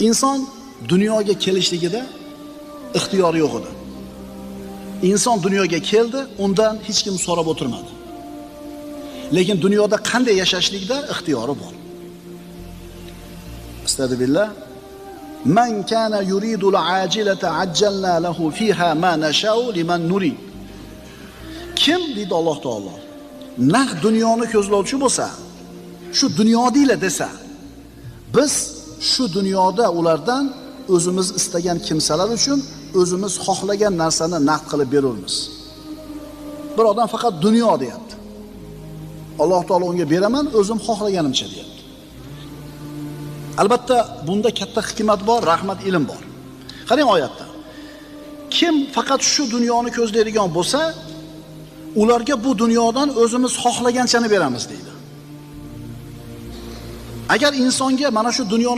inson dunyoga kelishligida ixtiyori yo'q edi. Inson dunyoga keldi, undan hech kim so'rab o'tirmadi. Lekin dunyoda qanday yashashlikda ixtiyori bor. Astagfirullah. Man kana yuridu al-ajilata ajjalna lahu fiha ma nasha'u liman nurid. Kim deydi Alloh taolo, naq dunyoni ko'zlovchi bo'lsa, shu dunyodiyla desa, biz shu dunyoda ulardan o'zimiz istagan kimsalar uchun o'zimiz xohlagan narsani naqd qilib beramiz. Bir odam faqat dunyo deyapti. Alloh taolo unga beraman, o'zim xohlaganimcha deyapti. Albatta bunda katta hikmat bor, rahmat, ilm bor. Qarang oyatda. Kim faqat shu dunyoni ko'zlaydigan bo'lsa, ularga bu dunyodan o'zimiz xohlaganchani beramiz deydi. Agar insonga mana shu dunyoni